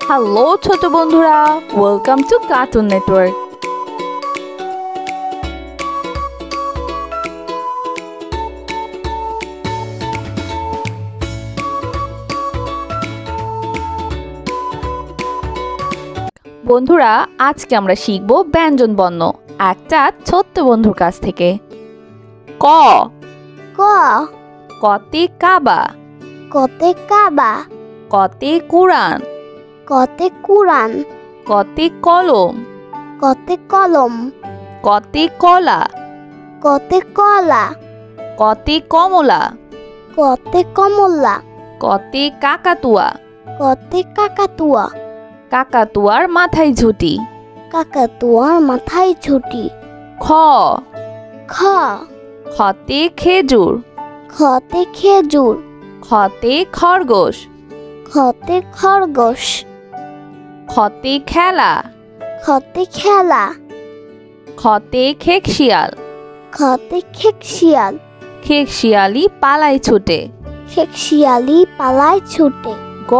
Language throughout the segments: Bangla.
হ্যালো ছোট বন্ধুরা, ওয়েলকাম টু কার্টুন নেটওয়ার্ক। বন্ধুরা, আজকে আমরা শিখব ব্যঞ্জন বর্ণ একটা ছোট্ট বন্ধুর কাছ থেকে। ক ক কতে কাবা, কতে কাবা, কতে কুরআন, কতে কুরআন, কতে কলম, কতে কলম, কতে কলা, কতে কলা, কতে কমলা, কতে কমলা, কতে কাকাতুয়া, কতে কাকাতুয়া, কাকাতুয়ার মাথায় ঝুঁটি। কাকাতুয়ার মাথায় ছুটি। খ খ খতে খেজুর, খতে খেজুর, খতে খরগোশ, খতে খরগোশ, খতে খেলা, খতে খেলা, খতে খেকশিয়াল, খতে খেকশিয়াল, খেকশিয়ালি পালায় ছুটে। খেকশিয়ালি পালায় ছুটে। গ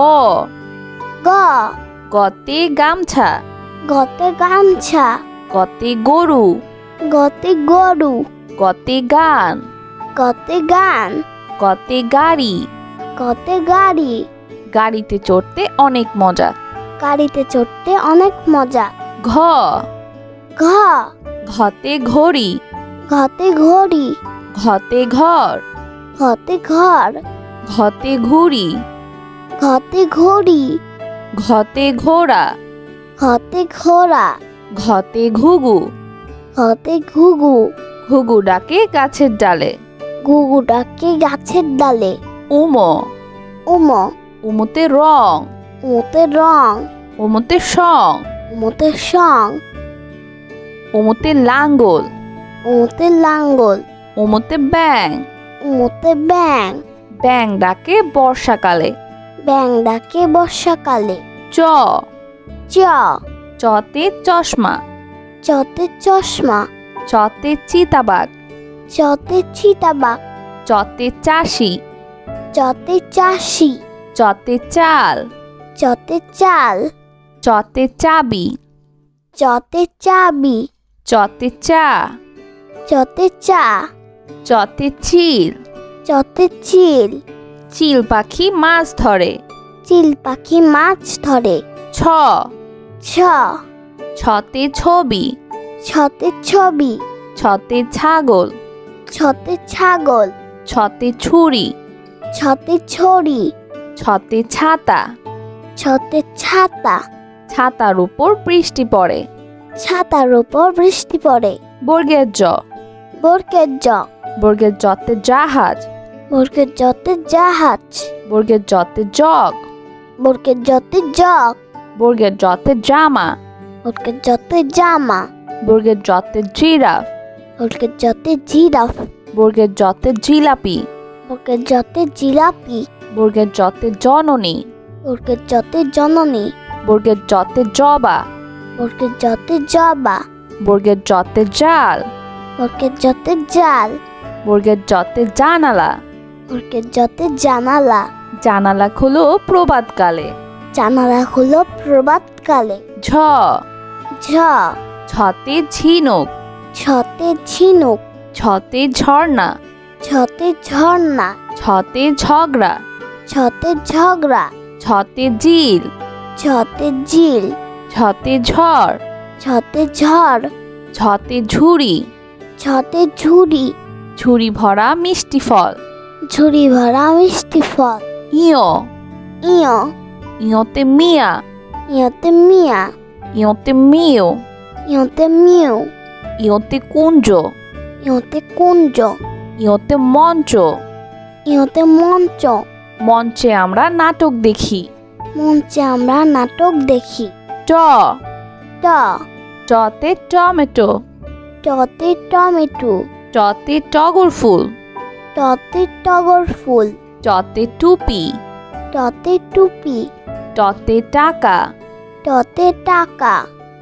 গ গতে গামছা, গতে গামছা, গতে গরু, গতে গরু, গতে গান, গতে গান, গতে গাড়ি, গতে গাড়ি, গাড়িতে চড়তে অনেক মজা। গাড়িতে চড়তে অনেক মজা। ঘ ঘ ঘতে ঘড়ি, ঘতে ঘড়ি, ঘতে ঘর, ঘতে ঘর, ঘতে ঘুড়ি, ঘতে ঘড়ি, ঘতে ঘোড়া, ঘতে ঘোড়া, ঘতে ঘুঘু, ঘতে ঘুঘু, ঘুঘু ডাকে গাছের ডালে। ঘুঘু ডাকে গাছের ডালে। উম উম উমতে রং, উমতে রং, উমতে সং, উমতে সং, উমতে লাঙ্গল, উমতে লাঙ্গল, উমতে ব্যাং, উমতে ব্যাং, ব্যাং ডাকে বর্ষাকালে। ব্যাং ডাকে বর্ষাকালে। চ চ চতে চশমা, চতে চশমা, চতে চিতাবাঘ, চতে চিতাবাঘ, চতে চাষি, চতে চাষি, চতে চাল, চতে চাল, চতে চাবি, চতে চাবি, চতে চা, চতে চা, চতে চিল, চতে চিল, চিল পাখি মাছ ধরে। চিল পাখি মাছ ধরে। ছ ছ ছতে ছবি, ছতে ছবি, ছতে ছাগল, ছতে ছাগল, ছতে ছুরি, ছতে ছড়ি, ছতে ছাতা, ছতে ছাতা, ছাতার উপর বৃষ্টি পড়ে। ছাতার উপর বৃষ্টি পড়ে। বর্গের জ বর্গের জ বর্গের জতে জাহাজ, বর্গের জতে জাহাজ, বর্গের জতে জগ, বর্গের জতে জগ, বর্গের জতে জামা, বর্গের জতে জামা, বর্গের জতে জিরাফ, বর্গের জতে জিরাফ, বর্গের জতে জিলাপি, বর্গের জতে জিলাপি, বর্গের জতে জননী, বর্গের জতে জননী, বর্গের জতে জবা, বর্গের জতে জবা, বর্গের জতে জাল, বর্গের জতে জাল, বর্গের জতে জানালা। বর্গের জতে জানালা। জানালা খুলো প্রভাতকালে। জানালা হলো প্রভাতকালে। ঝ ঝ ছতে ঝিনুক, ছতে ঝিনুক, ছতে ঝর্ণা, ছতে ঝর্ণা, ছতে ঝগড়া, ছতে ঝগড়া, ছতে জিল, ছতে জিল, ছতে ঝড়, ছতে ঝড়, ছতে ঝুড়ি, ছতে ঝুড়ি, ঝুড়ি ভরা মিষ্টি ফল। ঝুড়ি ভরা মিষ্টি ফল। ইয় ইয় ইয়তে মিয়া, ইয়তে মিয়া, ইয়তে মিও, ইয়তে মিউ, ইয়তে কুঞ্জ, ইয়তে কুঞ্জ, ইয়তে মঞ্চ। ইয়তে মঞ্চ। মঞ্চে আমরা নাটক দেখি। মঞ্চে আমরা নাটক দেখি। ট ট টতে টমেটো, টতে টমেটো, টতে টগর ফুল, টতে টগর ফুল, টতে টুপি, টতে টুপি, টতে টাকা, টতে টাকা,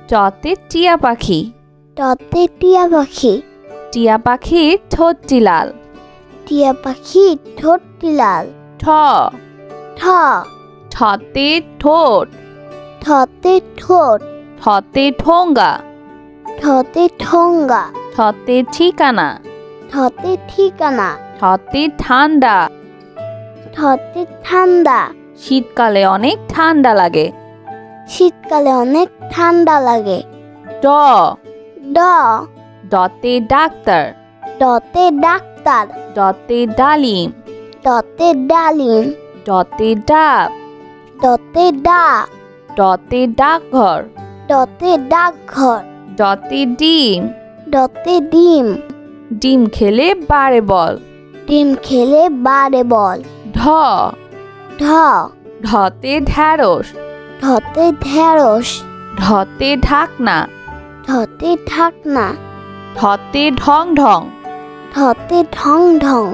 টতে টিয়া পাখি, টতে টিয়া পাখি, টিয়া পাখির ঠোঁটটি লাল। টিয়া পাখি ঠোঁটটি লাল। ঠ ঠ ঠতে ঠোঁট, ঠতে ঠোঁট ঠতে ঠোঙ্গা ঠতে ঠোঙ্গা ঠতে ঠিকানা ঠতে ঠিকানা ঠতে ঠান্ডা ঠতে ঠান্ডা শীতকালে অনেক ঠান্ডা লাগে শীতকালে অনেক ঠান্ডা লাগে ড ড ডতে ডাক্তার ডতে ডাক্তার ডতে ডালিম ডতে ডালিম ডতে ডাব ডতে ডাক ডতে ডাকঘর ডতে ডাকঘর ডতে ডিম ডতে ডিম ডিম খেলে বাড়ে বল ডিম খেলে বাড়ে বল ঢ ঢ ঢতে ঢ্যাঁড়স ঢতে ঢেঁড়স ঢতে ঢাকনা ঢতে ঢাকনা ঢতে ঢং ঢং ঢতে ঢং ঢং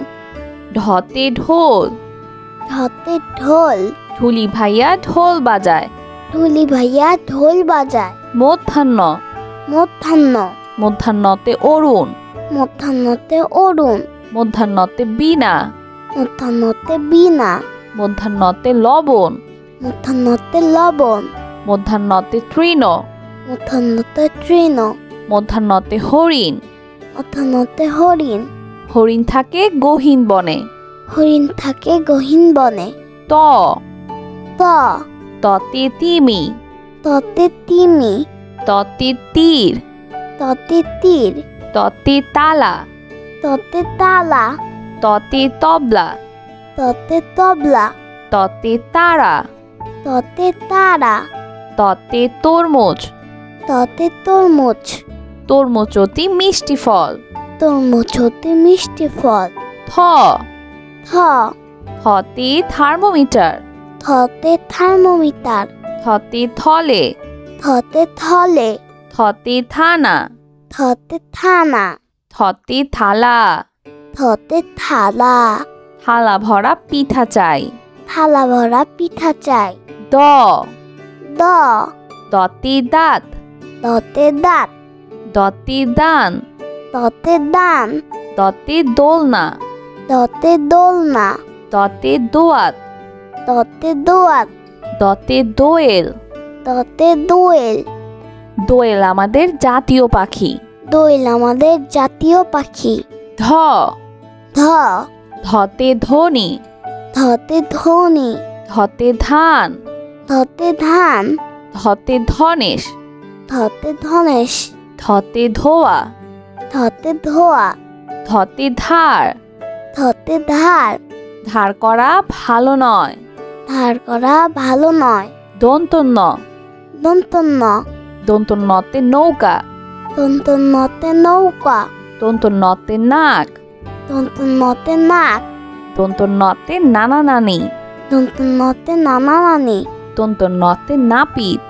ঢতে ঢোল ঢতে ঢোল ঢুলি ভাইয়া ঢোল বাজায় ঢুলি ভাইয়া ঢোল বাজায় মধ্যাহ্ন মধ্যাহ্ন মধ্যাহ্নতে অরুণ মধ্যাহ্নতে অরুণ মধ্যাহ্নতে বীণা মধ্যাহ্নতে বীণা মধ্যাহ্নতে লবণ মধ্যাহ্নতে লবণ মধ্যাহ্নতে তৃণ মধ্যাহ্নতে তৃণ মধ্যাহ্নতে হরিণ মধ্যাহ্নতে হরিণ হরিণ থাকে গহীন বনে হরিণ থাকে গহীন বনে ত ত ততে তিমি ততে তিমি ততে তীর ততে তীর ততে তালা ততে তালা ততে তবলা ততে তবলা ততে তারা ততে তারা ততে তরমুজ ততে তরমুজ তরমুজ অতি মিষ্টি ফল তরমুজ হতে মিষ্টি ফল থ থ থতে থার্মোমিটার থতে থার্মোমিটার থতে থলে থতে থলে থতে থানা থতে থানা থতে থালা থতে থালা থালা ভরা পিঠা চাই থালা ভরা পিঠা চাই দ দ দতে দাঁত দতে দাঁত দতে দান দতে দান দতে দোলনা দতে দোলনা দতে দোয়াত দতে দোয়াত দতে দোয়েল দতে দোয়েল দোয়েল আমাদের জাতীয় পাখি দোয়েল আমাদের জাতীয় পাখি ধ ধ ধতে ধনি ধতে ধনি ধতে ধান ধতে ধান ধতে ধনেশ ধতে ধনেশ ধতে ধোয়া ধতে ধোয়া ধতে ধার ধতে ধার ধার করা ভালো নয় ধার করা ভালো নয় দন্তন্য দন্তন্য দন্তন্যতে নৌকা দন্তন্যতে নৌকা দন্তন্যতে নাক দন্তন্যতে নাক দন্তন্যতে নানা নানি দন্তন্যতে নানা নানি দন্তন্যতে নাপিত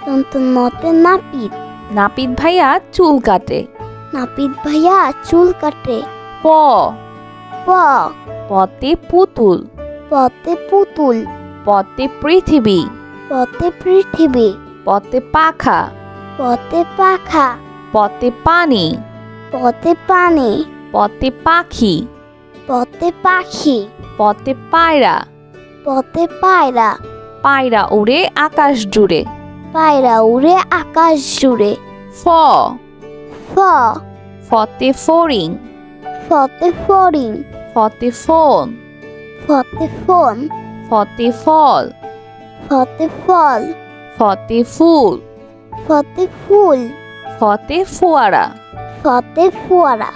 দন্তন্যতে নাপিত নাপিত ভাইয়া চুল কাটে নাপিত ভাইয়া চুল কাটে প প পতে পুতুল পতে পুতুল পতে পৃথিবী পতে পৃথিবী পতে পাখা পতে পাখা পতে পানি পতে পানি পতে পাখি পতে পাখি পতে পায়রা পতে পায়রা পায়রা উড়ে আকাশ জুড়ে পায়রা উড়ে আকাশ জুড়ে ফ ফ ফতে ফড়িং ফতে ফড়িং ফতে ফোন ফতে ফোন ফতে ফল ফতে ফল ফতে ফুল ফতে ফুল ফতে ফোয়ারা ফতে ফোয়ারা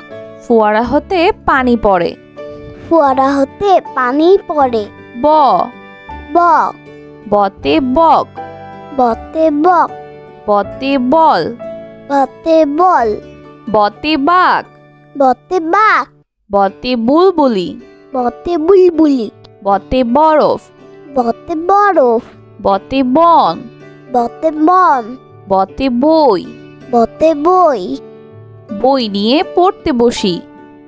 ফোয়ারা হতে পানি পড়ে ফোয়ারা হতে পানি পড়ে ব ব বতে বক বতে বক বতে বল বতে বল বতে বাঘ বতে বাঘ বতে বুলবুলি বতে বুলবুলি বতে বরফ বতে বরফ বতে বন বতে বন বতে বই বতে বই বই নিয়ে পড়তে বসি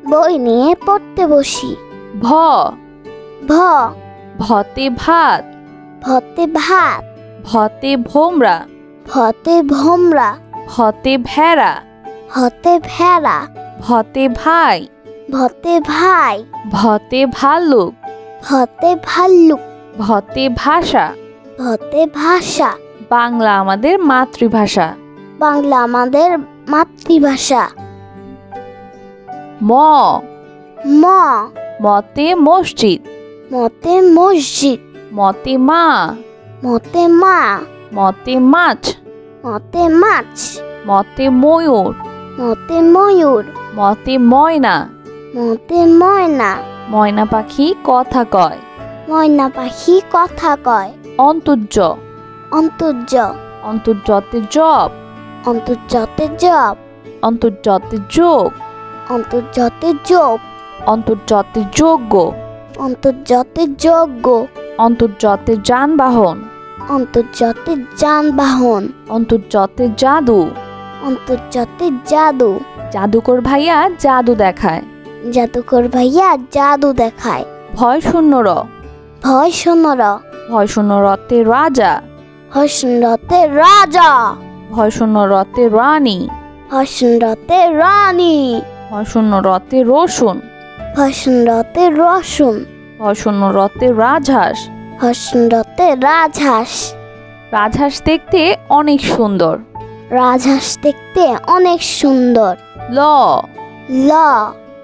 বই নিয়ে পড়তে বসি ভ ভ ভতে ভাত ভতে ভাত ভতে ভোমরা ভতে ভোমরা ভতে ভেড়া ভতে ভেড়া ভতে ভাই ভতে ভাই ভতে ভাল্লুক ভতে ভাল্লুক ভতে ভাষা ভতে ভাষা বাংলা আমাদের মাতৃভাষা। বাংলা আমাদের মাতৃভাষা। ম ম মতে মসজিদ। মতে মসজিদ। মতে মা। মতে মা। মতে মাছ। মতে মাছ। মতে ময়ূর। মতে ময়ূর। মতে ময়না। মতে ময়না। ময়না পাখি কথা কয়। ময়না পাখি কথা কয়। অন্তর্য। অন্তর্য। অন্তর্যতে জব। অন্তর্যতে জব। অন্তর্যতে যোগ। অন্তর্যতে যোগ। অন্তর্যতে যোগ্য। অন্তর্যতে যোগ্য। অন্তর্যতে যানবাহন। অন্তর্যতে যানবাহন। অন্তর্যতে জাদু। অন্তর্যতে জাদু। জাদুকর ভাইয়া জাদু দেখায়। জাদুকর ভাইয়া জাদু দেখায়। ভয় শূন্য র। ভয় শূন্য র। ভয় শূন্য রতে রাজা। ভয় শূন্যতে রাজা। ভয় শূন্য রতে রানী। ভয় শূন্যতে রানী। ভয় শূন্য রতে রসুন। ভয় শূন্যতে রসুন। ভয় শূন্য রতে রাজহাঁস। ভয় শূন্যতে রাজহাঁস। রাজহাঁস দেখতে অনেক সুন্দর। রাজহাঁস দেখতে অনেক সুন্দর। ল ল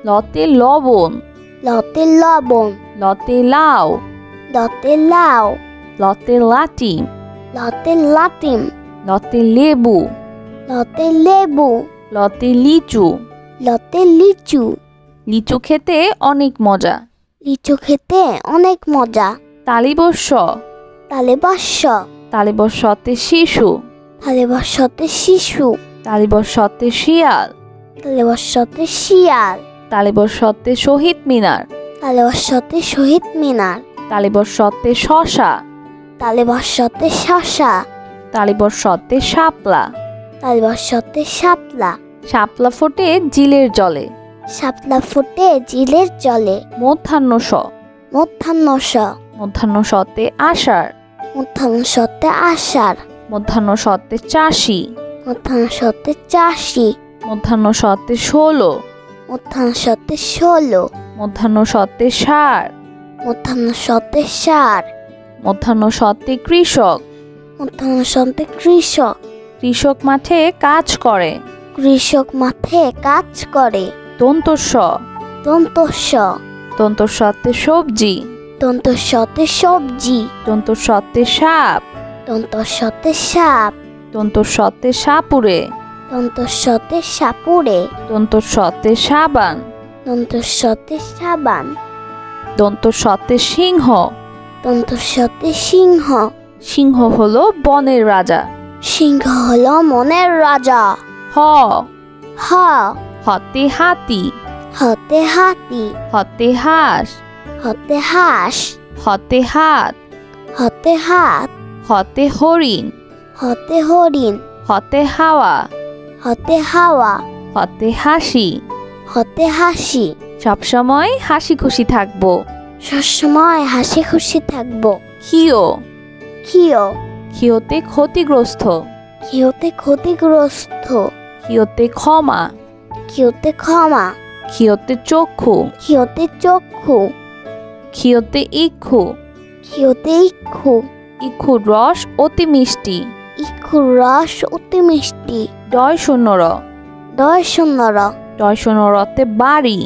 লতে লবণ। লতে লবণ। লতে লাউ। লতে লাউ। লতে লাটিম। লতে লাটিম। লতে লেবু। লতে লেবু। লতে লিচু। লতে লিচু। লিচু খেতে অনেক মজা। লিচু খেতে অনেক মজা। তালিবস্য। তালেবস্য। তালিবস্যতে শিশু। তালেবস্যতে শিশু। তালিবস্যতে শিয়াল। তালেবস্যতে শিয়াল। তালিবস্যতে শহীদ মিনার। তালেবস্যতে শহীদ মিনার। তালিবস্যতে শশা। তালেবস্যতে শশা। তালিবস্যতে শাপলা। তালেবস্যতে শাপলা। শাপলা ফোটে জিলের জলে। শাপলা ফুটে জিলের জলে। মধ্যাহ্ন স। মধ্যাহ্ন স। মধ্যাহ্ন সতে আষাঢ়। মধ্যাহ্ন সতে আষাঢ়। মধ্যাহ্ন সতে চাষি। মধ্যাহ্ন সতে চাষি। মধ্যাহ্ন সতে 16। মধ্যাহ্ন সতে 16। মধ্যাহ্ন সতে ষাঁড়। মধ্যাহ্ন সতে ষাঁড়। মধ্যাহ্ন সতে কৃষক। মধ্যাহ্ন সতে কৃষক। কৃষক মাঠে কাজ করে। কৃষক মাঠে কাজ করে। দন্তস্ব। দন্তস্ব। দন্তস্বতে সবজি। দন্তস্বতে সবজি। দন্তস্বতে সাপ। দন্তস্বতে সাপ। দন্তস্বতে সাপুরে। দন্তস্বতে সাপুরে। দন্তস্বতে সাবান। দন্তস্বতে সাবান। দন্তস্বতে সিংহ। দন্তস্বতে সিংহ। সিংহ হলো বনের রাজা। সিংহ হলো মনের রাজা। হ হ হতে হাতি। হতে হাতি। হতে হাঁস। হতে হাঁস। হতে হাত। হতে হাত। হতে হরিণ। হতে হরিণ। হতে হাওয়া। হতে হাওয়া। হতে হাসি। হতে হাসি। সবসময় হাসি খুশি থাকবো। সবসময় হাসি খুশি থাকবো। ক্ষিয়। ক্ষিয়। ক্ষিয়তে ক্ষতিগ্রস্ত। ক্ষিয়তে ক্ষতিগ্রস্ত। ক্ষিয়তে ক্ষমা। ক্ষিয়তে ক্ষমা। ক্ষিয়তে চক্ষু। ক্ষিয়তে চক্ষু। ক্ষিয়তে ইক্ষু। ক্ষিয়তে ইক্ষু। ইক্ষুর রস অতি মিষ্টি। ইক্ষুর রস অতি মিষ্টি। ডয় শূন্য র। ডয় শূন্য র। ডয় শূন্য রতে বাড়ি।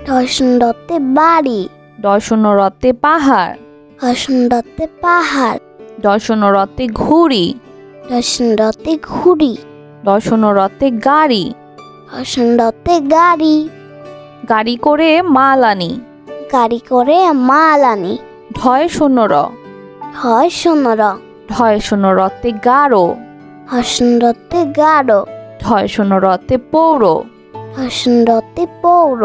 ডয় শূন্যতে বাড়ি। ডয় শূন্য রতে পাহাড়। ডয় শূন্যতে পাহাড়। ডয় শূন্য রতে ঘুড়ি। ডয় শূন্যতে ঘুড়ি। ডয় শূন্য রতে গাড়ি। ডয় শূন্যতে গাড়ি। গাড়ি করে মাল আনি। গাড়ি করে মাল আনি। ঢয় শূন্য র। ঢয় শূন্য র। ঢয় শূন্য রতে গাঢ়। ঢয় শূন্যতে গাঢ়। ঢয় শূন্য রতে পৌর। ঢয় শূন্যতে পৌর।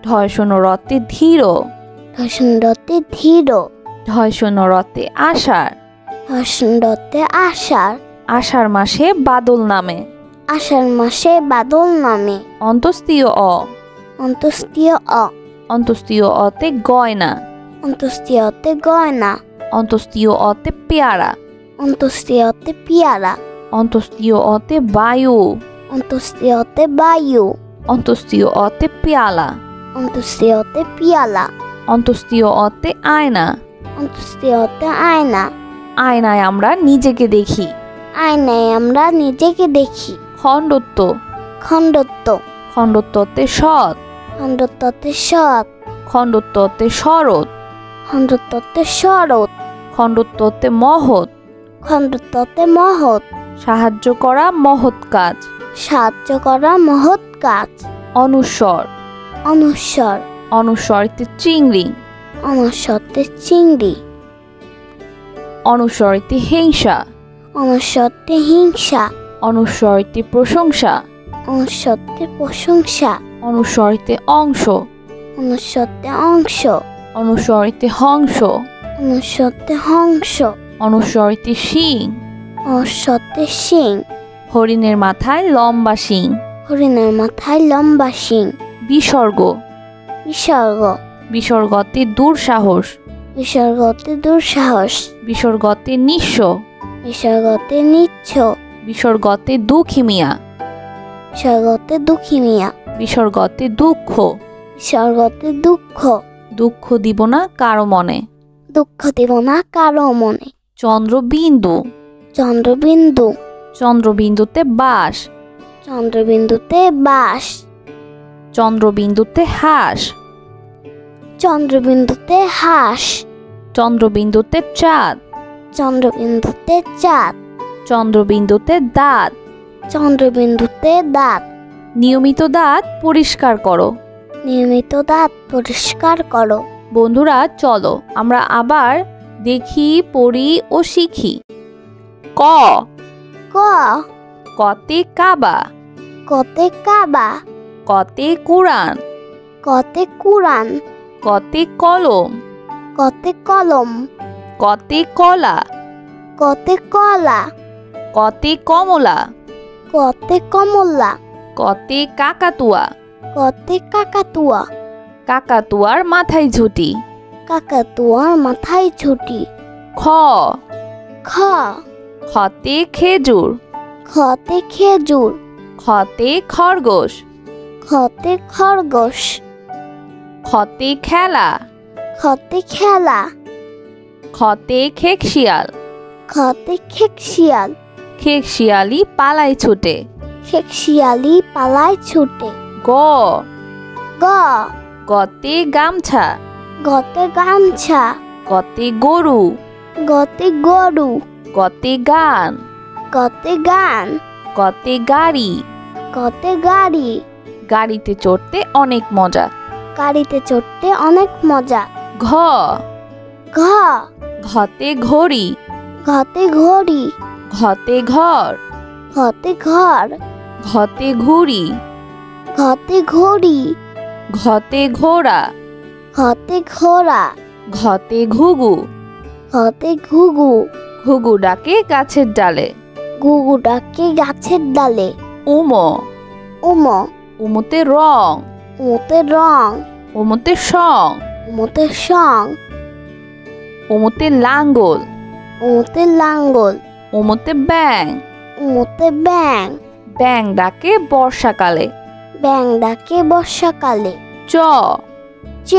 ঢয় শূন্য রতে ধীর। ঢয় শূন্যতে ধীর। ঢয় শূন্য রতে আষাঢ়। ঢয় শূন্যতে আষাঢ়। আষাঢ় মাসে বাদল নামে। আষাঢ় মাসে বাদল নামে। অন্তস্তীয় অ। অন্তস্তীয় অ। অন্তস্তীয় অতে গয়না। অন্তস্তীয়তে গয়না। অন্তস্তীয় অতে পেয়ারা। অন্তস্তীয়তে পিয়ারা। অন্তস্তীয় অতে বায়ু। অন্তস্তীয়তে বায়ু। অন্তস্তীয় অতে পেয়ালা। অন্তস্তীয়তে পিয়ালা। অন্তস্তীয় অতে আয়না। অন্তস্তীয়তে আয়না। আয়নায় আমরা নিজেকে দেখি। আয়নায় আমরা নিজেকে দেখি। খণ্ডত্ব খণ্ডত্ব খণ্ডত্বতে সৎ খণ্ডত্বতে সৎ খণ্ডত্বতে শরৎ খণ্ডত্বতে শরৎ খণ্ডত্বতে মহৎ খণ্ডত্বতে মহৎ সাহায্য করা মহৎ কাজ সাহায্য করা মহৎ কাজ। অনুস্বর অনুস্বর অনুস্বরিতে চিংড়ি অনুস্বরতে চিংড়ি অনুস্বরিতে হিংসা অনুস্বরতে হিংসা অনুস্বরিতে প্রশংসা অনুস্বরতে প্রশংসা অনুস্বরিতে অংশ অনুস্বরতে অংশ অনুস্বরিতে হংস অনুস্বরতে হংস অনুস্বরিতে শিং অনুস্বরতে শিং হরিণের মাথায় লম্বা শিং হরিণের মাথায় লম্বা শিং। বিসর্গ বিসর্গ বিসর্গতে দুঃসাহস বিসর্গতে দুঃসাহস বিসর্গতে নিঃস্ব বিসর্গতে নিচ্ছ বিসর্গতে দুঃখী মিয়া বিসর্গতে দুঃখী মিয়া বিসর্গতে দুঃখ বিসর্গতে দুঃখ দুঃখ দিব না কারো মনে দুঃখ দিব না কারো মনে। চন্দ্রবিন্দু চন্দ্রবিন্দু চন্দ্রবিন্দুতে বাস চন্দ্রবিন্দুতে বাস চন্দ্রবিন্দুতে হাঁস চন্দ্রবিন্দুতে হাঁস চন্দ্রবিন্দুতে চাঁদ চন্দ্রবিন্দুতে চাঁদ চন্দ্রবিন্দুতে দাঁত চন্দ্রবিন্দুতে দাঁত। নিয়মিত দাঁত পরিষ্কার করো নিয়মিত দাঁত পরিষ্কার করো। বন্ধুরা চলো আমরা আবার দেখি পড়ি ও শিখি। ক ক কতে কাবা কতে কাবা কতে কোরআন কতে কুরআন কতে কলম কতে কলম কতে কলা কতে কলা কতে কমলা কতে কমলা কতে কাকাতুয়া কতে কাকাতুয়া কাকাতুয়ার মাথায় ঝুঁটি কাকাতুয়ার মাথায় ছুটি। খ খ খতে খেজুর খতে খেজুর খতে খরগোশ খতে খরগোশ খতে খেলা খতে খেলা খতে খেকশিয়াল খতে খেকশিয়াল খেকশিয়ালি পালায় ছুটে খেকশিয়ালি পালায় ছুটে। গ গ গতে গামছা গতে গামছা গতে গরু গতে গরু গতে গান গতে গান গতে গাড়ি গতে গাড়ি গাড়িতে চড়তে অনেক মজা গাড়িতে চড়তে অনেক মজা। ঘ ঘ ঘতে ঘড়ি ঘতে ঘড়ি ঘতে ঘর ঘতে ঘর ঘতে ঘুড়ি ঘতে ঘড়ি ঘতে ঘোড়া ঘতে ঘোড়া ঘতে ঘুঘু ঘতে ঘুঘু ঘুঘু ডাকে গাছের ডালে ঘুঘু ডাকে গাছের ডালে। উম উম উমতে রং উমতে রং উমতে সং উমতে সং উমতে লাঙ্গল উমতে লাঙ্গল উমতে ব্যাং উমতে ব্যাং ব্যাং ডাকে বর্ষাকালে ব্যাং ডাকে বর্ষাকালে। চ চ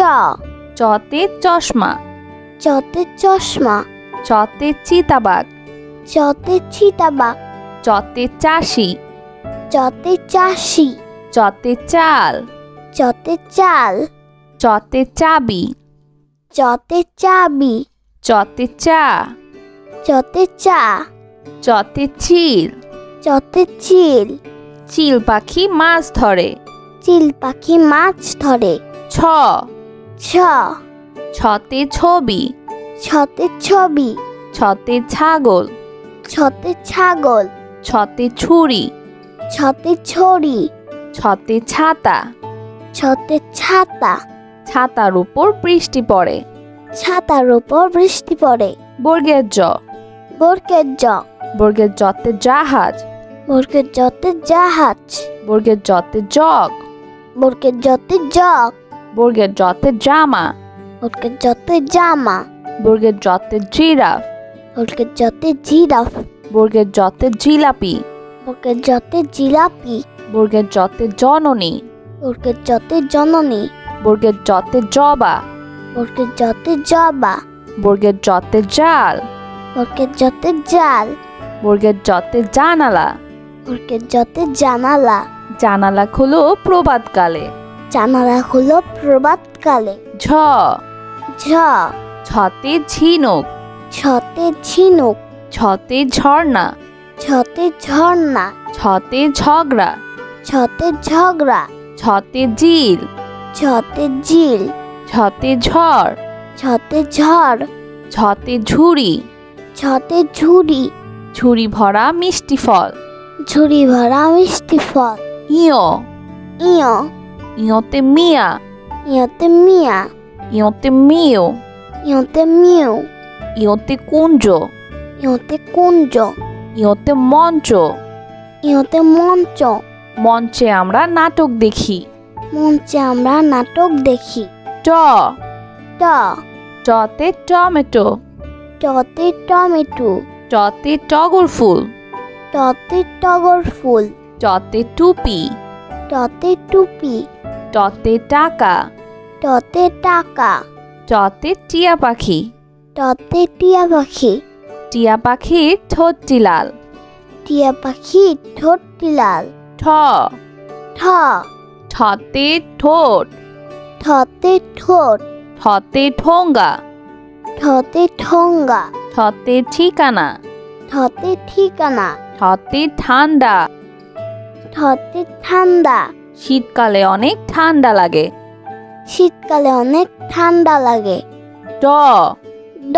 চতে চশমা চতে চশমা চতে চিতাবাঘ চতে চিতাবাঘ চতে চাষি চতে চাষি চতে চাল চতে চাল চতে চাবি চতে চাবি চতে চা চতে চা চতে চিল চতে চিল চিল পাখি মাছ ধরে চিল পাখি মাছ ধরে। ছ ছ ছতে ছবি ছতে ছবি ছতে ছাগল ছতে ছাগল ছতে ছুরি ছতে ছড়ি ছতে ছাতা ছতে ছাতা ছাতার উপর বৃষ্টি পড়ে ছাতার উপর বৃষ্টি পড়ে। বর্গের জ বর্গের জ বর্গের জতে জাহাজ বর্গের জতে জাহাজ বর্গের জতে জগ বর্গের জতে জগ বর্গের জতে জামা বর্গের জতে জামা বর্গের জতে জিরাফ বর্গের জতে জিরাফ বর্গের জতে জিলাপি বর্গের জতে জিলাপি বর্গের জতে জননী বর্গের জতে জননী বর্গের জতে জবা বর্গের জতে জবা বর্গের জতে জাল বর্গের জতে জাল বর্গের জতে জানালা। বর্গের জতে জানালা। জানালা খুলো প্রভাতকালে। জানালা হলো প্রভাতকালে। ঝ ঝ ঝতে ঝিনুক। ছতে ঝিনুক। ঝতে ঝর্ণা। ছতে ঝর্ণা। ঝতে ঝগড়া। ছতে ঝগড়া। ঝতে জিল। ছতে জিল। ঝতে ঝড়। ছতে ঝড়। ঝতে ঝুড়ি। ছতে ঝুড়ি। ঝুড়ি ভরা মিষ্টি ফল। ঝুড়ি ভরা মিষ্টি ফল। ইয় ইয় ইয়তে মিয়া। ইয়তে মিয়া। ইয়তে মিও। ইয়তে মিউ। ইয়তে কুঞ্জ। ইয়তে কুঞ্জ। ইয়তে মঞ্চ। ইয়তে মঞ্চ। মঞ্চে আমরা নাটক দেখি। মঞ্চে আমরা নাটক দেখি। ট ট টতে টমেটো। টতে টমেটো। টতে টগর ফুল। টতে টগর ফুল। টতে টুপি। টতে টুপি। টতে টাকা। টতে টাকা। টতে টিয়া পাখি। টতে টিয়া পাখি। টিয়া পাখির ঠোঁটটি লাল। টিয়া পাখি ঠোঁটটি লাল। ঠ ঠ ঠতে ঠোঁট। ঠতে ঠোঁট। ঠতে ঠোঙ্গা। ঠতে ঠোঙ্গা। ঠতে ঠিকানা। ঠতে ঠিকানা। ঠতে ঠান্ডা। ঠতে ঠান্ডা। শীতকালে অনেক ঠান্ডা লাগে। শীতকালে অনেক ঠান্ডা লাগে। ড ড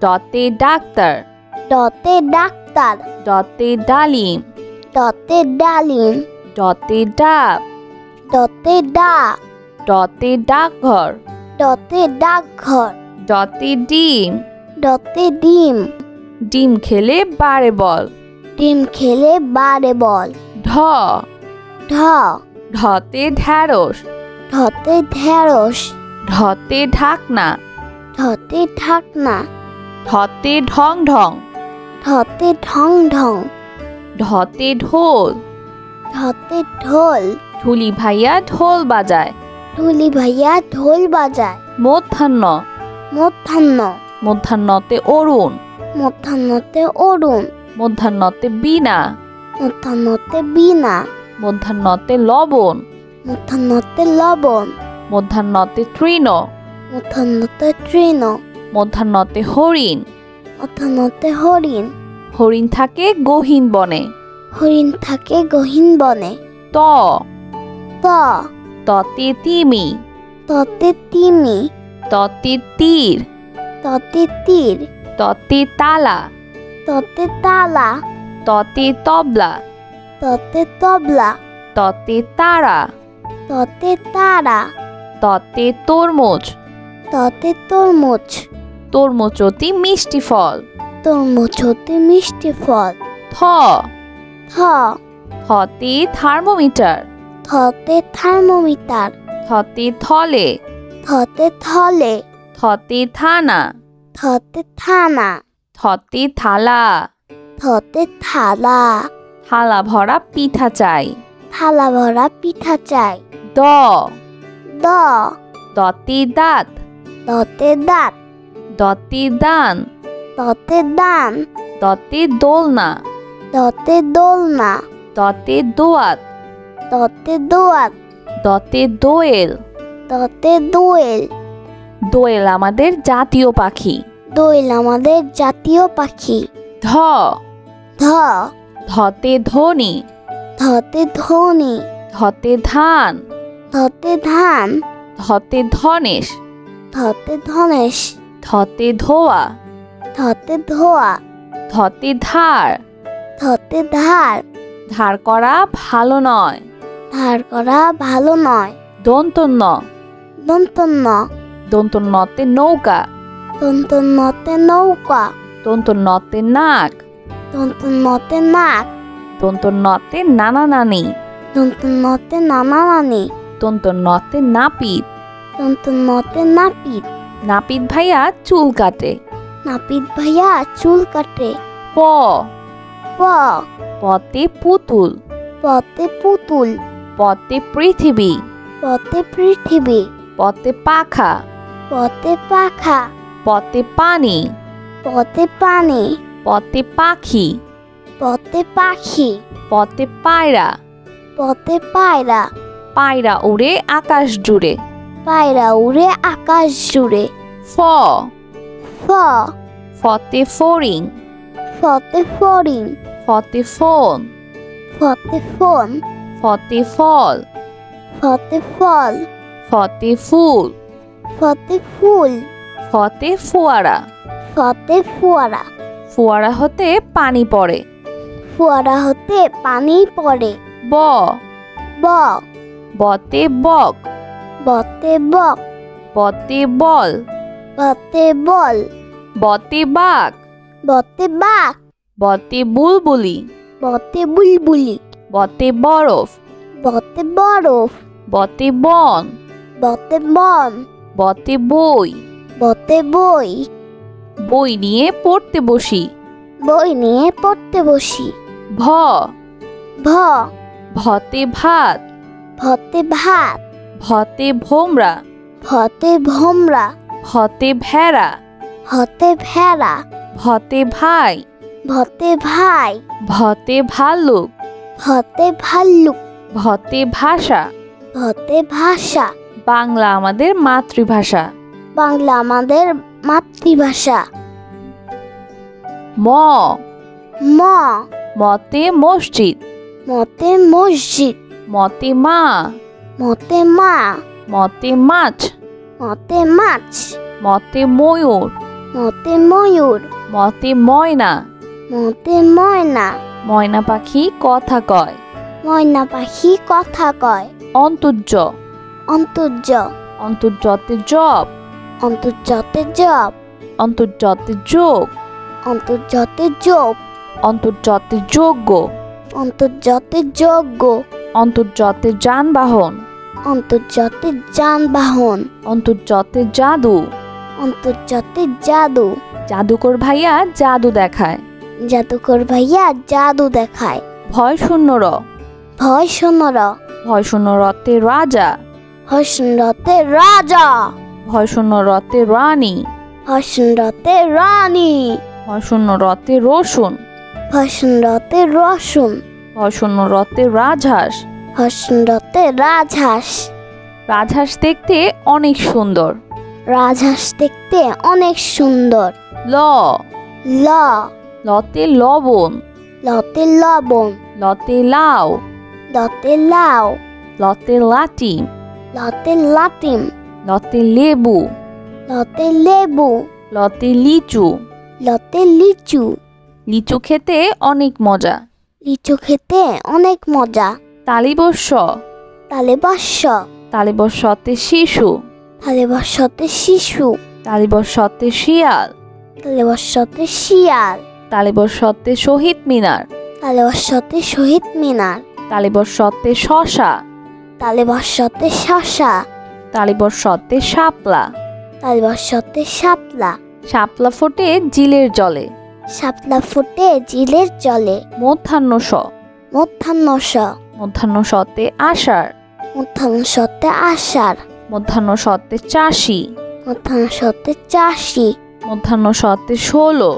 ডতে ডাক্তার। ডতে ডাক্তার। ডতে ডালিম। ডতে ডালিম। ডতে ডাব। ডতে ডাক। ডতে ডাকঘর। ডতে ডাকঘর। ডতে ডিম। ডতে ডিম। ডিম খেলে বাড়ে বল। ডিম খেলে বাড়ে বল। ঢ ঢ ঢতে ঢ্যাঁড়স। ঢতে ঢেঁড়স। ঢতে ঢাকনা। ঢতে ঢাকনা। ঢতে ঢং ঢং। ঢতে ঢং ঢং। ঢতে ঢোল। ঢতে ঢোল। ঢুলি ভাইয়া ঢোল বাজায়। ঢুলি ভাইয়া ঢোল বাজায়। মধ্যাহ্ন। মধ্যাহ্ন। মধ্যাহ্নতে অরুণ। মধ্যাহ্নতে অরুণ। মধ্যাহ্নতে বীণা। মধ্যাহ্নতে বীণা। মধ্যাহ্নতে লবণ। মধ্যাহ্নতে লবণ। মধ্যাহ্নতে তৃণ। মধ্যাহ্নতে তৃণ। মধ্যাহ্নতে হরিণ। মধ্যাহ্নতে হরিণ। হরিণ থাকে গহীন বনে। হরিণ থাকে গহীন বনে। ত ত ততে তিমি। ততে তিমি। ততে তীর। ততে তীর। ততে তালা। ততে তালা। ততে তবলা। ততে তবলা। ততে তারা। ততে তারা। ততে তরমুজ। ততে তরমুজ। তরমুজ অতি মিষ্টি ফল। তরমুজ হতে মিষ্টি ফল। থ থ থতে থার্মোমিটার। থতে থার্মোমিটার। থতে থলে। থতে থলে। থতে থানা। থতে থানা। থতে থালা। থতে থালা। থালা ভরা পিঠা চাই। থালা ভরা পিঠা চাই। দ দ দতে দাঁত। দতে দাঁত। দতে দান। দতে দান। দতে দোলনা। দতে দোলনা। দতে দোয়াত। দতে দোয়াত। দতে দোয়েল। দতে দোয়েল। দোয়েল আমাদের জাতীয় পাখি। দোয়েল আমাদের জাতীয় পাখি। ধ ধ ধতে ধনি। ধতে ধনি। ধতে ধান। ধতে ধান। ধতে ধনেশ। ধতে ধনেশ। ধতে ধোয়া। ধতে ধোয়া। ধতে ধার। ধতে ধার। ধার করা ভালো নয়। ধার করা ভালো নয়। দন্তন্য। দন্তন্য। দন্তন্যতে নৌকা। দন্তন্যতে নৌকা। দন্তন্যতে নাক। দন্তন্যতে নাক। দন্তন্যতে নানা নানি। দন্তন্যতে নানা নানি। দন্তন্যতে নাপিত। দন্তন্যতে নাপিত। নাপিত ভাইয়া চুল কাটে। নাপিত ভাইয়া চুল কাটে। প প পতে পুতুল। পতে পুতুল। পতে পৃথিবী। পতে পৃথিবী। পতে পাখা। পতে পাখা। পতে পানি। পতে পানি। পতে পাখি। পতে পাখি। পতে পায়রা। পতে পায়রা। পায়রা উড়ে আকাশ জুড়ে। পায়রা উড়ে আকাশ জুড়ে। ফ। ফ। ফতে ফড়িং। ফতে ফড়িং। ফতে ফোন। ফতে ফোন। ফতে ফল। ফতে ফল। ফতে ফুল। ফতে ফুল। ফতে ফোয়ারা। ফতে ফোয়ারা। ফোয়ারা হতে পানি পড়ে। ফোয়ারা হতে পানি পড়ে। ব। ব। বতে বক। বতে বক। বতে বল। বতে বল। বতে বাঘ। বতে বাঘ। বতে বুলবুলি। বতে বুলবুলি। বতে বরফ। বতে বরফ। বতে বন। বতে বন। বতে বই। বতে বই। বই নিয়ে পড়তে বসি। বই নিয়ে পড়তে বসি। ভ। ভ। ভতে ভাত। ভতে ভাত। ভতে ভোমরা। ভতে ভোমরা। ভতে ভেড়া। ভতে ভেড়া। ভতে ভাই। ভতে ভাই। ভতে ভাল্লুক। ভতে ভাল্লুক। ভতে ভাষা। ভতে ভাষা। বাংলা আমাদের মাতৃভাষা। বাংলা আমাদের মাতৃভাষা। ম। ম। মতে মসজিদ। মতে মসজিদ। মতে মা। মতে মা। মতে মাছ। মতে মাছ। মতে ময়ূর। মতে ময়ূর। মতে ময়না। মতে ময়না। ময়না পাখি কথা কয়। ময়না পাখি কথা কয়। অন্তর্য। অন্তর্য। অন্তর্যতে জব। অন্তর্যতে জব। অন্তর্যতে যোগ। অন্তর্যতে যোগ। অন্তর্যতে যোগ্য। অন্তর্যতে যোগ্য। অন্তর্যতে যানবাহন। অন্তর্যতে যানবাহন। অন্তর্যতে জাদু। অন্তর্যতে জাদু। জাদুকর ভাইয়া জাদু দেখায়। জাদুকর ভাইয়া জাদু দেখায়। ভয় শূন্য র। ভয় শূন্য র। ভয় শূন্য রতে রাজা। ভয় শূন্যতে রাজা। ভয় শূন্য রতে রানী। ভয় শূন্যতে রানী। ভয় শূন্য রতে রসুন। ভয় শূন্যতে রসুন। ভয় শূন্য রতে রাজহাঁস। ভয় শূন্যতে রাজহাঁস। রাজহাঁস দেখতে অনেক সুন্দর। রাজহাঁস দেখতে অনেক সুন্দর। ল। ল। লতে লবণ। লতে লবণ। লতে লাউ। লতে লাউ। লতে লাটিম। লতে লাটিম। লতে লেবু। লতে লেবু। লতে লিচু। লতে লিচু। লিচু খেতে অনেক মজা। লিচু খেতে অনেক মজা। তালিবস্য। তালেবস্য। তালিবস্যতে শিশু। তালেবস্যতে শিশু। তালিবস্যতে শিয়াল। তালেবস্যতে শিয়াল। তালিবস্যতে শহীদ মিনার। তালেবস্যতে শহীদ মিনার। তালিবস্যতে শশা। তালেবস্যতে শশা। তালিবস্যতে শাপলা। তালেবস্যতে শাপলা। শাপলা ফোটে জিলের জলে। শাপলা ফুটে জিলের জলে। মধ্যাহ্ন স। মধ্যাহ্ন স। মধ্যাহ্ন সতে আষাঢ়। মধ্যাহ্ন সতে আষাঢ়। মধ্যাহ্ন সতে চাষি। মধ্যাহ্ন সতে চাষি। মধ্যাহ্ন সতে 16।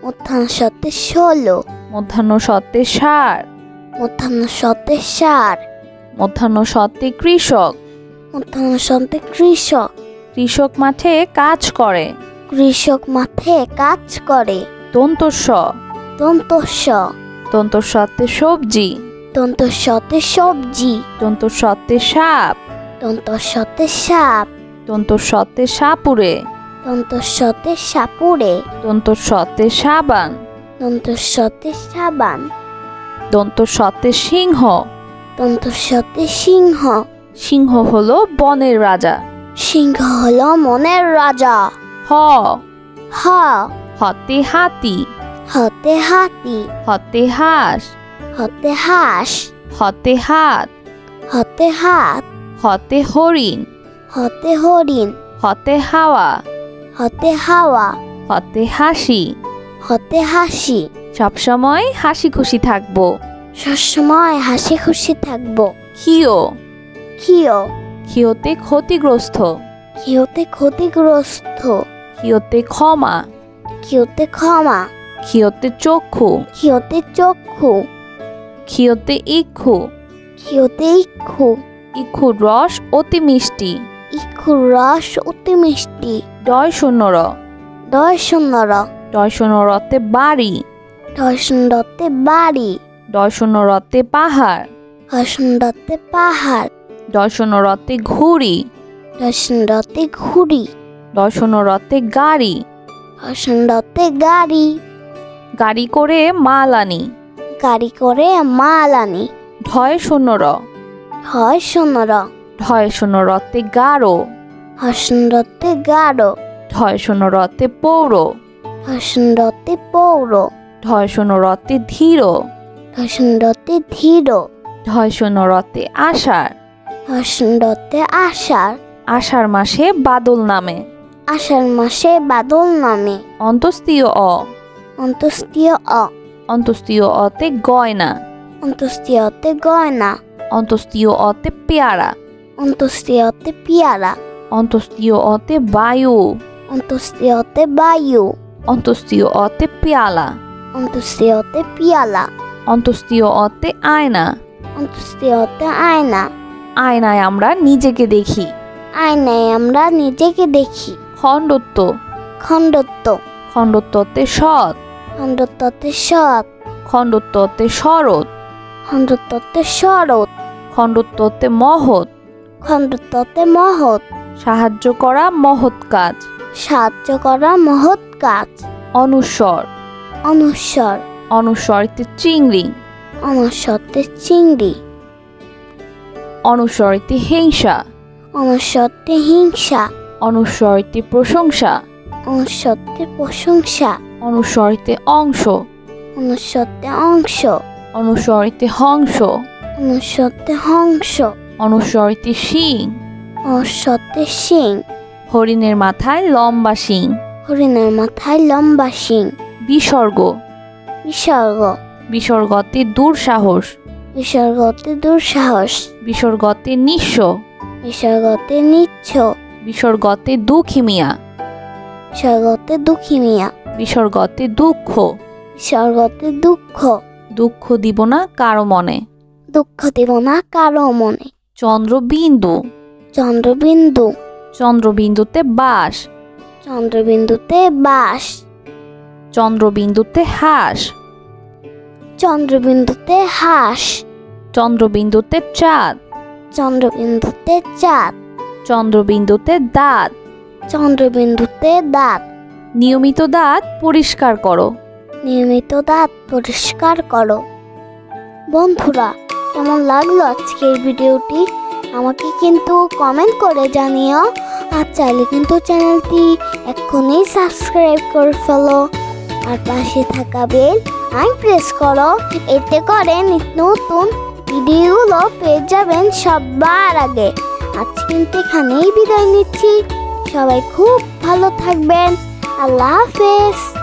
মধ্যাহ্ন সতে 16। মধ্যাহ্ন সতে ষাঁড়। মধ্যাহ্ন সতে ষাঁড়। মধ্যাহ্ন সতে কৃষক। মধ্যাহ্ন সতে কৃষক। কৃষক মাঠে কাজ করে। কৃষক মাঠে কাজ করে। দন্তস্ব। দন্তস্ব। দন্তস্বতে সবজি। দন্তস্বতে সবজি। দন্তস্বতে সাপ। দন্তস্বতে সাপ। দন্তস্বতে সাপুরে। দন্তস্বতে সাপুরে। দন্তস্বতে সাবান। দন্তস্বতে সাবান। দন্তস্বতে সিংহ। দন্তস্বতে সিংহ। সিংহ হলো বনের রাজা। সিংহ হলো মনের রাজা। হ। হ। হতে হাতি। হতে হাতি। হতে হাঁস। হতে হাঁস। হতে হাত। হতে হাত। হতে হরিণ। হতে হরিণ। হতে হাওয়া। হতে হাওয়া। হতে হাসি। হতে হাসি। সবসময় হাসি খুশি থাকবো। সবসময় হাসি খুশি থাকবো। ক্ষিয়। ক্ষিয়। ক্ষিয়তে ক্ষতিগ্রস্ত। ক্ষিয়তে ক্ষতিগ্রস্ত। ক্ষিয়তে ক্ষমা। ক্ষিয়তে ক্ষমা। ক্ষিয়তে চক্ষু। ক্ষিয়তে চক্ষু। ক্ষিয়তে ইক্ষু। ক্ষিয়তে ইক্ষু। ইক্ষুর রস অতি মিষ্টি। ইক্ষুর রস অতি মিষ্টি। ডয় শূন্য র। ডয় শূন্য র। ডয় শূন্য রতে বাড়ি। ডয় শূন্য রতে বাড়ি। ডয় শূন্য রতে পাহাড়। ডয় শূন্য রতে পাহাড়। ডয় শূন্য রতে ঘুড়ি। ডয় শূন্য রতে ঘুড়ি। ডয় শূন্য রতে গাড়ি। ডয় শূন্য রতে গাড়ি। গাড়ি করে মাল আনি। গাড়ি করে মাল আনি। ঢয় শূন্য র। ঢয় শূন্য র। ঢয় শূন্য রতে গাঢ়। ঢয় শূন্য রতে গাঢ়। ঢয় শূন্য রতে পৌর। ঢয় শূন্য রতে পৌর। ঢয় শূন্য রতে ধীর। ঢয় শূন্য রতে ধীর। ঢয় শূন্য রতে আষাঢ়। ঢয় শূন্য রতে আষাঢ়। আষাঢ় মাসে বাদল নামে। আষাঢ় মাসে বাদল নামে। অন্তস্তীয় অ। অন্তস্তীয় অ। অন্তস্তীয় অতে গয়না। অন্তস্তীয় অতে গয়না। অন্তস্তীয় অতে পেয়ারা। অন্তস্তীয় অতে পেয়ারা। অন্তস্তীয় অতে বায়ু। অন্তস্তীয় অতে বায়ু। অন্তস্তীয় অতে পেয়ালা। অন্তস্তীয় অতে পিয়ালা। অন্তস্তীয় অতে আয়না। অন্তস্তীয় অতে আয়না। আয়নায় আমরা নিজেকে দেখি। আয়নায় আমরা নিজেকে দেখি। খণ্ডত্ব। খণ্ডত্ব। খণ্ডত্বতে সৎ। খণ্ডত্বতে সৎ। খণ্ডত্বতে শরৎ। খণ্ডত্বতে শরৎ। খণ্ডত্বতে মহৎ। খণ্ডত্বতে মহৎ। সাহায্য করা মহৎ কাজ। সাহায্য করা মহৎ কাজ। অনুস্বর। অনুস্বর। অনুস্বরিতে চিংড়ি। অনুস্বরতে চিংড়ি। অনুস্বরিতে হিংসা। অনুস্বরতে হিংসা। অনুস্বরিতে প্রশংসা। অনুস্বরতে প্রশংসা। অনুস্বরিতে অংশ। অনুস্বরতে অংশ। অনুস্বরিতে হংস। অনুস্বরতে হংস। অনুস্বরিতে শিং। অনুস্বরতে শিং। হরিণের মাথায় লম্বা শিং। হরিণের মাথায় লম্বা শিং। বিসর্গ। বিসর্গ। বিসর্গতে দুঃসাহস। বিসর্গতে দুঃসাহস। বিসর্গতে নিঃস্ব। বিসর্গতে নিচ্ছ। বিসর্গতে দুঃখী মিয়া। বিসর্গতে দুঃখী মিয়া। বিসর্গতে দুঃখ। বিসর্গতে দুঃখ। দুঃখ দিব না কারো মনে। দুঃখ দিব না কারো মনে। চন্দ্রবিন্দু। চন্দ্রবিন্দু। চন্দ্রবিন্দুতে বাস। চন্দ্রবিন্দুতে বাস। চন্দ্রবিন্দুতে হাঁস। চন্দ্রবিন্দুতে হাঁস। চন্দ্রবিন্দুতে চাঁদ। চন্দ্রবিন্দুতে চাঁদ। চন্দ্রবিন্দুতে দাঁত। চন্দ্রবিন্দুতে দাঁত। নিয়মিত দাঁত পরিষ্কার করো। নিয়মিত দাঁত পরিষ্কার করো। বন্ধুরা, কেমন লাগলো আজকের ভিডিওটি আমাকে কিন্তু কমেন্ট করে জানিও। আর চাইলে কিন্তু চ্যানেলটি এক্ষুনি সাবস্ক্রাইব করে ফেলো। আর পাশে থাকা বেল আই প্রেস করো। এতে করে নিত্য নতুন ভিডিওগুলো পেয়ে যাবেন সবার আগে। আজ কিন্তু এখানেই বিদায় নিচ্ছি। সবাই খুব ভালো থাকবেন। আল্লাহ হাফেজ।